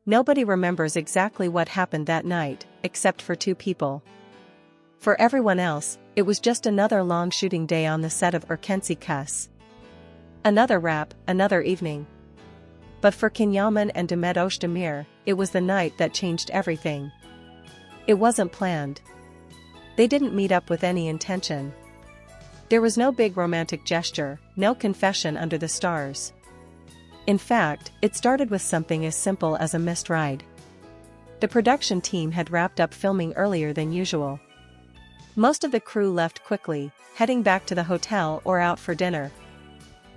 Nobody remembers exactly what happened that night, except for two people. For everyone else, it was just another long shooting day on the set of Urkensi. Another wrap, another evening. But for Can Yaman and Demet Özdemir, it was the night that changed everything. It wasn't planned. They didn't meet up with any intention. There was no big romantic gesture, no confession under the stars. In fact, it started with something as simple as a missed ride. The production team had wrapped up filming earlier than usual. Most of the crew left quickly, heading back to the hotel or out for dinner.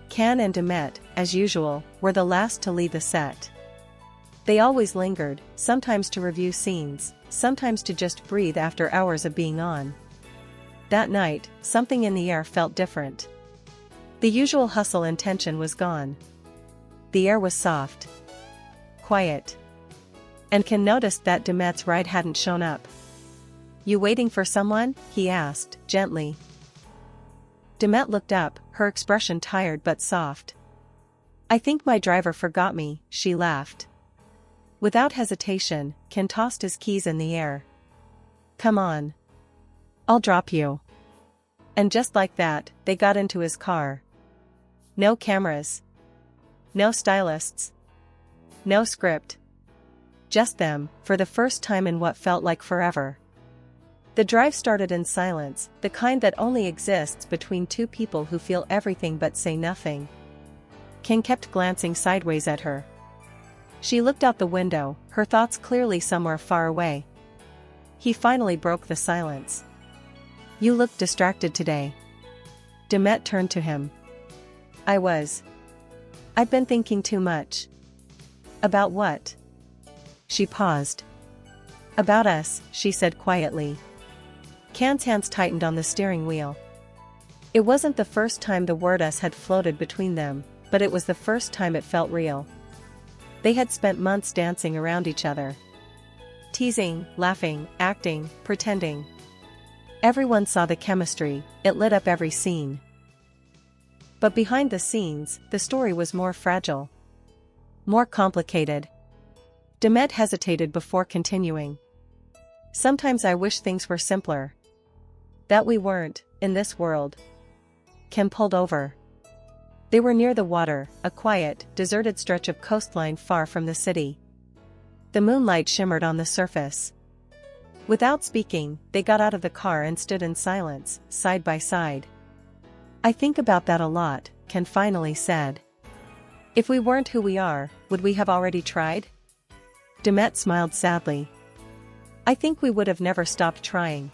Can and Demet, as usual, were the last to leave the set. They always lingered, sometimes to review scenes, sometimes to just breathe after hours of being on. That night, something in the air felt different. The usual hustle and tension was gone. The air was soft. Quiet. And Can noticed that Demet's ride hadn't shown up. "You waiting for someone?" he asked, gently. Demet looked up, her expression tired but soft. "I think my driver forgot me," she laughed. Without hesitation, Can tossed his keys in the air. "Come on. I'll drop you." And just like that, they got into his car. No cameras. No stylists. No script. Just them, for the first time in what felt like forever. The drive started in silence, the kind that only exists between two people who feel everything but say nothing. Can kept glancing sideways at her. She looked out the window, her thoughts clearly somewhere far away. He finally broke the silence. "You look distracted today." Demet turned to him. I've been thinking too much." "About what?" She paused. "About us," she said quietly. Can's hands tightened on the steering wheel. It wasn't the first time the word "us" had floated between them, but it was the first time it felt real. They had spent months dancing around each other. Teasing, laughing, acting, pretending. Everyone saw the chemistry, it lit up every scene. But behind the scenes, the story was more fragile. More complicated. Demet hesitated before continuing. "Sometimes I wish things were simpler. That we weren't, in this world." Can pulled over. They were near the water, a quiet, deserted stretch of coastline far from the city. The moonlight shimmered on the surface. Without speaking, they got out of the car and stood in silence, side by side. "I think about that a lot," Can finally said. "If we weren't who we are, would we have already tried?" Demet smiled sadly. "I think we would have never stopped trying."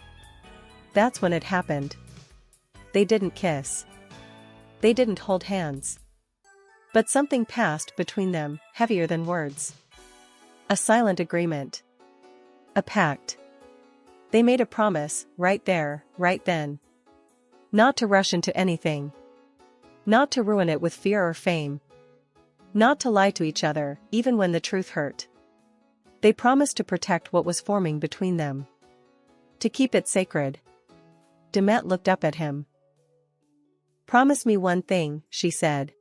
That's when it happened. They didn't kiss. They didn't hold hands. But something passed between them, heavier than words. A silent agreement. A pact. They made a promise, right there, right then. Not to rush into anything. Not to ruin it with fear or fame. Not to lie to each other, even when the truth hurt. They promised to protect what was forming between them. To keep it sacred. Demet looked up at him. "Promise me one thing," she said.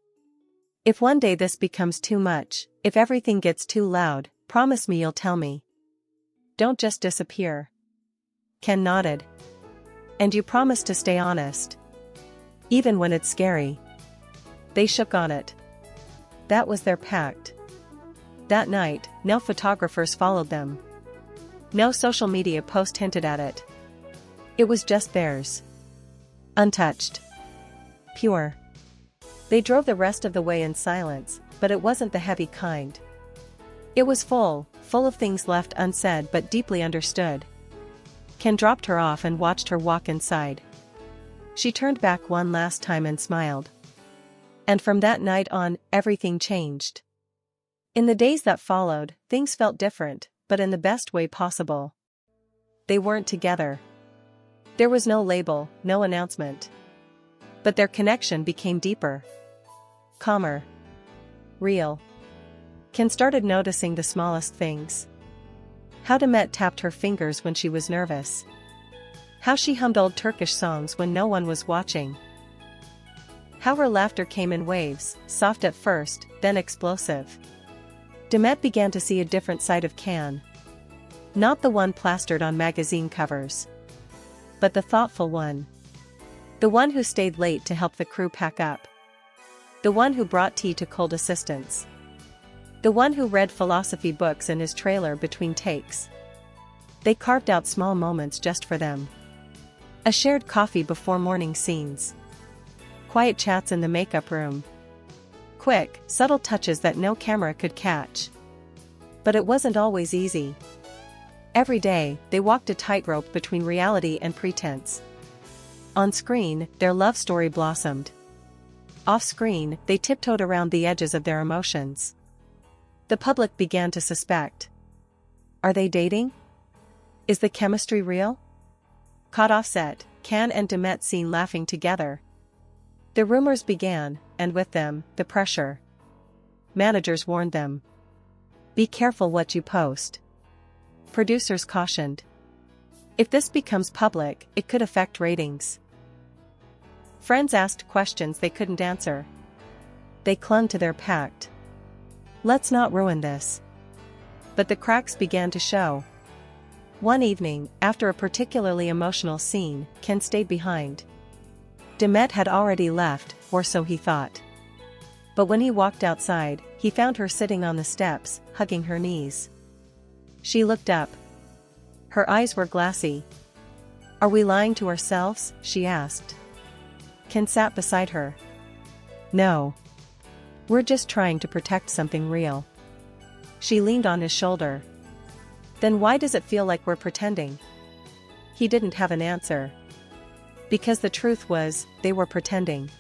"If one day this becomes too much, if everything gets too loud, promise me you'll tell me. Don't just disappear." Can nodded. "And you promise to stay honest. Even when it's scary." They shook on it. That was their pact. That night, no photographers followed them. No social media post hinted at it. It was just theirs. Untouched. Pure. They drove the rest of the way in silence, but it wasn't the heavy kind. It was full of things left unsaid but deeply understood. Can dropped her off and watched her walk inside. She turned back one last time and smiled. And from that night on, everything changed. In the days that followed, things felt different, but in the best way possible. They weren't together. There was no label, no announcement. But their connection became deeper. Calmer. Real. Can started noticing the smallest things. How Demet tapped her fingers when she was nervous. How she hummed old Turkish songs when no one was watching. How her laughter came in waves, soft at first, then explosive. Demet began to see a different side of Can. Not the one plastered on magazine covers, but the thoughtful one. The one who stayed late to help the crew pack up. The one who brought tea to cold assistants. The one who read philosophy books in his trailer between takes. They carved out small moments just for them. A shared coffee before morning scenes. Quiet chats in the makeup room. Quick, subtle touches that no camera could catch. But it wasn't always easy. Every day, they walked a tightrope between reality and pretense. On screen, their love story blossomed. Off-screen, they tiptoed around the edges of their emotions. The public began to suspect. Are they dating? Is the chemistry real? Caught offset, Can and Demet seen laughing together. The rumors began, and with them, the pressure. Managers warned them. Be careful what you post. Producers cautioned. If this becomes public, it could affect ratings. Friends asked questions they couldn't answer. They clung to their pact. Let's not ruin this. But the cracks began to show. One evening, after a particularly emotional scene, Can stayed behind. Demet had already left, or so he thought. But when he walked outside, he found her sitting on the steps, hugging her knees. She looked up. Her eyes were glassy. Are we lying to ourselves? She asked. Can sat beside her. No. We're just trying to protect something real. She leaned on his shoulder. Then why does it feel like we're pretending? He didn't have an answer. Because the truth was, they were pretending.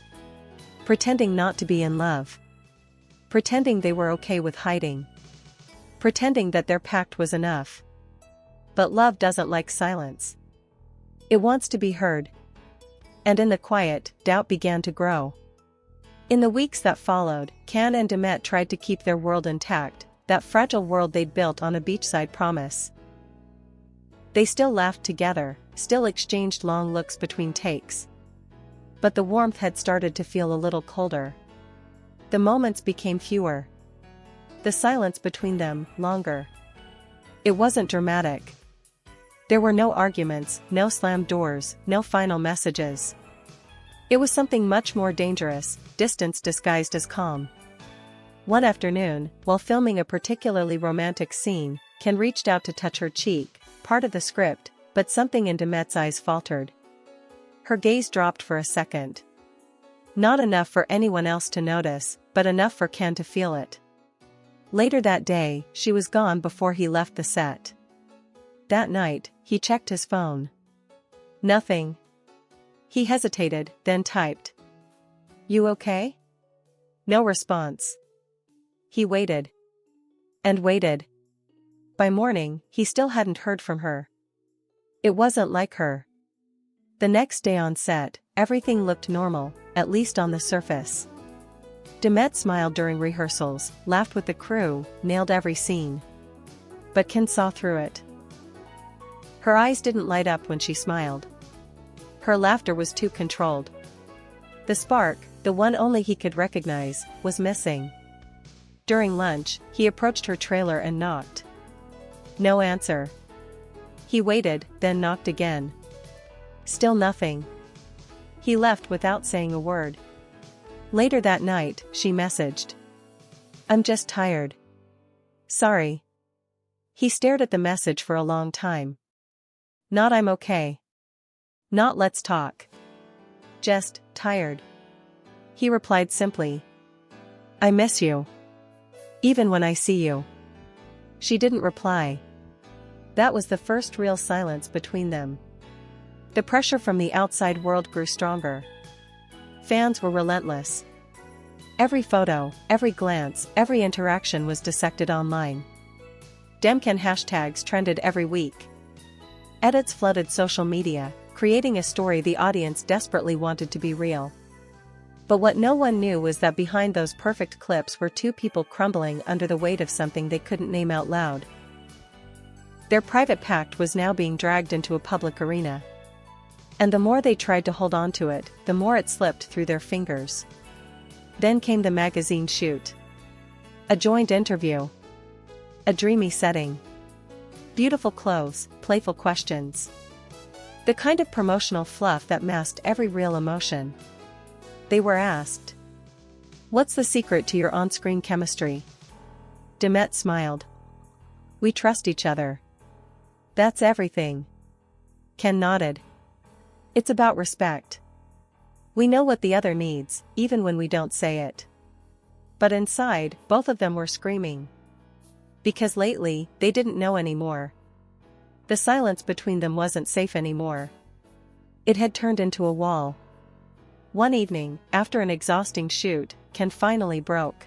Pretending not to be in love. Pretending they were okay with hiding. Pretending that their pact was enough. But love doesn't like silence. It wants to be heard. And in the quiet, doubt began to grow. In the weeks that followed, Can and Demet tried to keep their world intact, that fragile world they'd built on a beachside promise. They still laughed together, still exchanged long looks between takes. But the warmth had started to feel a little colder. The moments became fewer. The silence between them, longer. It wasn't dramatic. There were no arguments, no slammed doors, no final messages. It was something much more dangerous, distance disguised as calm. One afternoon, while filming a particularly romantic scene, Can reached out to touch her cheek, part of the script, but something in Demet's eyes faltered. Her gaze dropped for a second. Not enough for anyone else to notice, but enough for Can to feel it. Later that day, she was gone before he left the set. That night, he checked his phone. Nothing. He hesitated, then typed. You okay? No response. He waited. And waited. By morning, he still hadn't heard from her. It wasn't like her. The next day on set, everything looked normal, at least on the surface. Demet smiled during rehearsals, laughed with the crew, nailed every scene. But Can saw through it. Her eyes didn't light up when she smiled. Her laughter was too controlled. The spark, the one only he could recognize, was missing. During lunch, he approached her trailer and knocked. No answer. He waited, then knocked again. Still nothing. He left without saying a word. Later that night, she messaged. I'm just tired. Sorry. He stared at the message for a long time. Not I'm okay. Not let's talk. Just, tired. He replied simply. I miss you. Even when I see you. She didn't reply. That was the first real silence between them. The pressure from the outside world grew stronger. Fans were relentless. Every photo, every glance, every interaction was dissected online. Demcan hashtags trended every week. Edits flooded social media, creating a story the audience desperately wanted to be real. But what no one knew was that behind those perfect clips were two people crumbling under the weight of something they couldn't name out loud. Their private pact was now being dragged into a public arena. And the more they tried to hold on to it, the more it slipped through their fingers. Then came the magazine shoot. A joint interview. A dreamy setting. Beautiful clothes, playful questions. The kind of promotional fluff that masked every real emotion. They were asked, "What's the secret to your on-screen chemistry?" Demet smiled. "We trust each other." "That's everything." Can nodded. "It's about respect. We know what the other needs, even when we don't say it." But inside, both of them were screaming. Because lately, they didn't know anymore. The silence between them wasn't safe anymore. It had turned into a wall. One evening, after an exhausting shoot, Ken finally broke.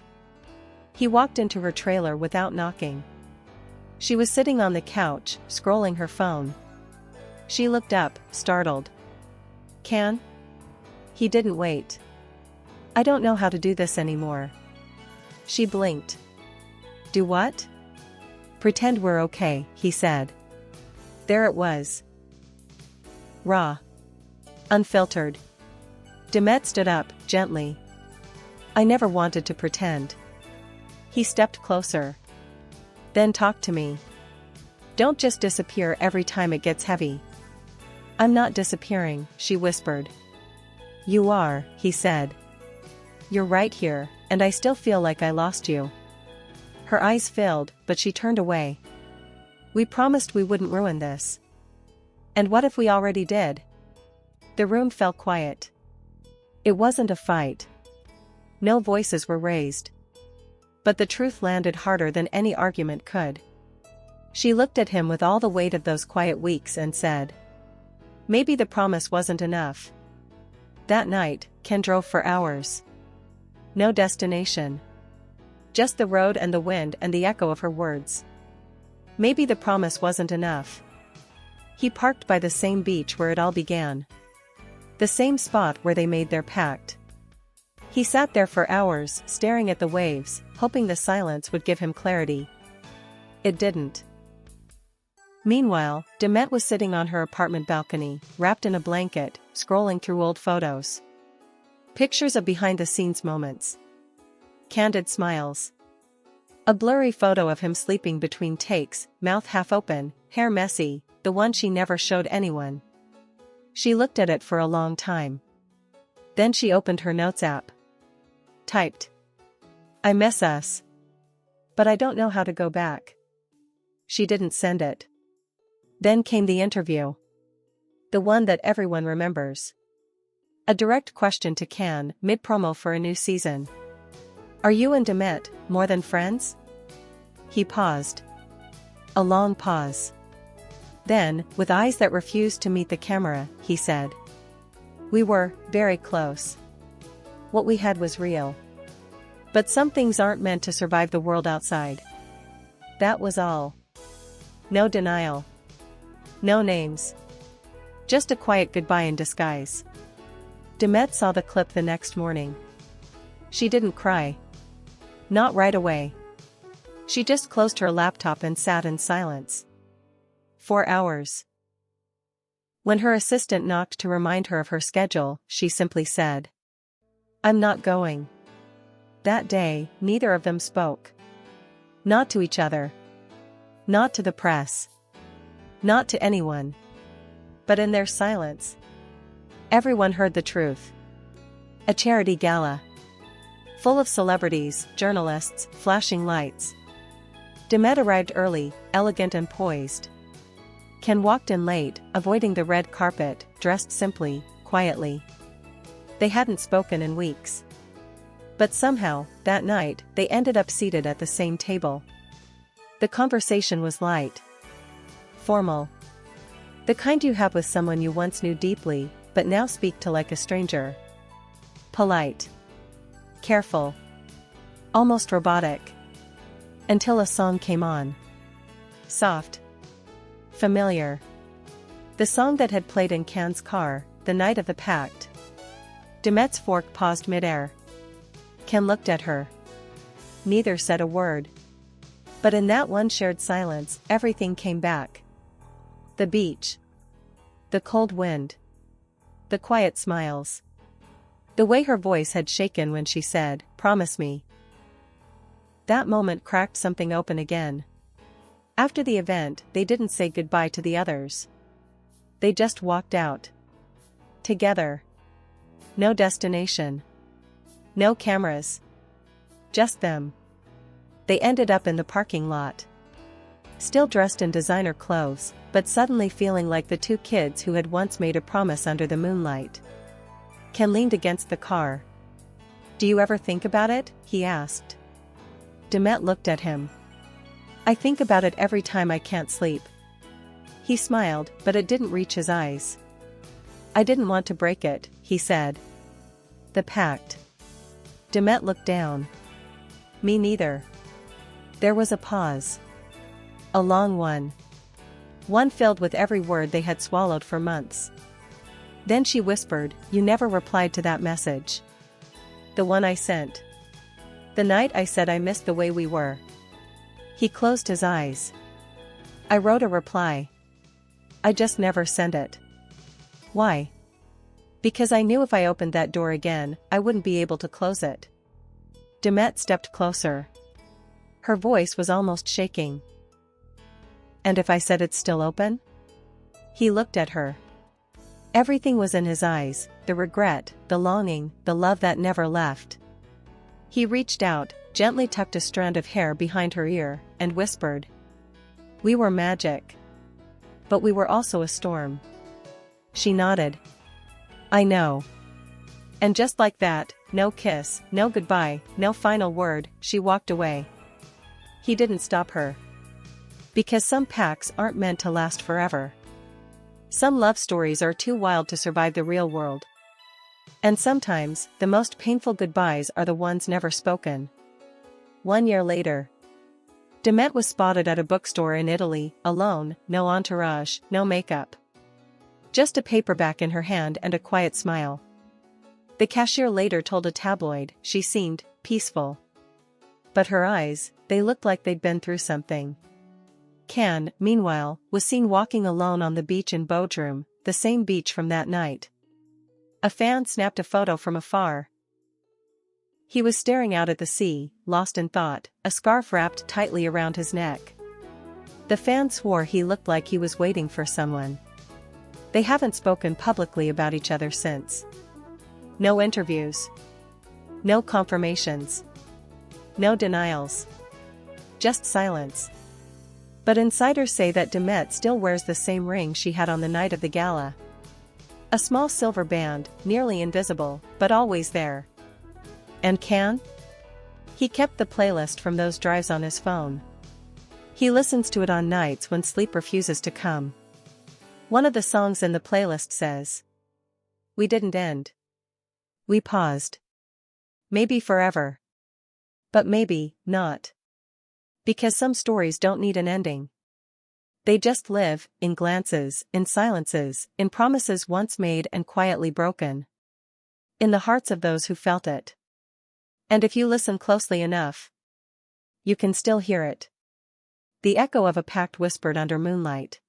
He walked into her trailer without knocking. She was sitting on the couch, scrolling her phone. She looked up, startled. "Can?" He didn't wait. "I don't know how to do this anymore." She blinked. "Do what?" "Pretend we're okay," he said. There it was. Raw. Unfiltered. Demet stood up, gently. "I never wanted to pretend." He stepped closer. "Then talk to me. Don't just disappear every time it gets heavy." "I'm not disappearing," she whispered. "You are," he said. "You're right here, and I still feel like I lost you." Her eyes filled, but she turned away. "We promised we wouldn't ruin this." "And what if we already did?" The room fell quiet. It wasn't a fight. No voices were raised. But the truth landed harder than any argument could. She looked at him with all the weight of those quiet weeks and said, "Maybe the promise wasn't enough." That night, Ken drove for hours. No destination. Just the road and the wind and the echo of her words. Maybe the promise wasn't enough. He parked by the same beach where it all began. The same spot where they made their pact. He sat there for hours, staring at the waves, hoping the silence would give him clarity. It didn't. Meanwhile, Demet was sitting on her apartment balcony, wrapped in a blanket, scrolling through old photos. Pictures of behind-the-scenes moments. Candid smiles. A blurry photo of him sleeping between takes, mouth half open, hair messy, the one she never showed anyone. She looked at it for a long time. Then she opened her notes app. Typed, "I miss us. But I don't know how to go back." She didn't send it. Then came the interview. The one that everyone remembers. A direct question to Can, mid-promo for a new season. "Are you and Demet more than friends?" He paused. A long pause. Then, with eyes that refused to meet the camera, he said, "We were very close. What we had was real. But some things aren't meant to survive the world outside." That was all. No denial. No names. Just a quiet goodbye in disguise. Demet saw the clip the next morning. She didn't cry. Not right away. She just closed her laptop and sat in silence. 4 hours. When her assistant knocked to remind her of her schedule, she simply said, "I'm not going." That day, neither of them spoke. Not to each other. Not to the press. Not to anyone. But in their silence, everyone heard the truth. A charity gala. Full of celebrities, journalists, flashing lights. Demet arrived early, elegant and poised. Ken walked in late, avoiding the red carpet, dressed simply, quietly. They hadn't spoken in weeks. But somehow, that night, they ended up seated at the same table. The conversation was light. Formal. The kind you have with someone you once knew deeply, but now speak to like a stranger. Polite. Careful. Almost robotic. Until a song came on. Soft. Familiar. The song that had played in Can's car, the night of the pact. Demet's fork paused midair. Ken looked at her. Neither said a word. But in that one shared silence, everything came back. The beach. The cold wind. The quiet smiles. The way her voice had shaken when she said, "Promise me." That moment cracked something open again. After the event, they didn't say goodbye to the others. They just walked out. Together. No destination. No cameras. Just them. They ended up in the parking lot. Still dressed in designer clothes, but suddenly feeling like the two kids who had once made a promise under the moonlight. Can leaned against the car. "Do you ever think about it?" he asked. Demet looked at him. "I think about it every time I can't sleep." He smiled, but it didn't reach his eyes. "I didn't want to break it," he said. "The pact." Demet looked down. "Me neither." There was a pause. A long one. One filled with every word they had swallowed for months. Then she whispered, "You never replied to that message. The one I sent. The night I said I missed the way we were." He closed his eyes. "I wrote a reply. I just never sent it." "Why?" "Because I knew if I opened that door again, I wouldn't be able to close it." Demet stepped closer. Her voice was almost shaking. "And if I said it's still open?" He looked at her. Everything was in his eyes, the regret, the longing, the love that never left. He reached out, gently tucked a strand of hair behind her ear, and whispered, "We were magic. But we were also a storm." She nodded. "I know." And just like that, no kiss, no goodbye, no final word, she walked away. He didn't stop her. Because some pacts aren't meant to last forever. Some love stories are too wild to survive the real world. And sometimes, the most painful goodbyes are the ones never spoken. 1 year later. Demet was spotted at a bookstore in Italy, alone, no entourage, no makeup. Just a paperback in her hand and a quiet smile. The cashier later told a tabloid she seemed peaceful. But her eyes, they looked like they'd been through something. Can, meanwhile, was seen walking alone on the beach in Bodrum, the same beach from that night. A fan snapped a photo from afar. He was staring out at the sea, lost in thought, a scarf wrapped tightly around his neck. The fan swore he looked like he was waiting for someone. They haven't spoken publicly about each other since. No interviews. No confirmations. No denials. Just silence. But insiders say that Demet still wears the same ring she had on the night of the gala. A small silver band, nearly invisible, but always there. And Can? He kept the playlist from those drives on his phone. He listens to it on nights when sleep refuses to come. One of the songs in the playlist says, "We didn't end. We paused. Maybe forever. But maybe not. Because some stories don't need an ending. They just live, in glances, in silences, in promises once made and quietly broken. In the hearts of those who felt it. And if you listen closely enough, you can still hear it. The echo of a pact whispered under moonlight.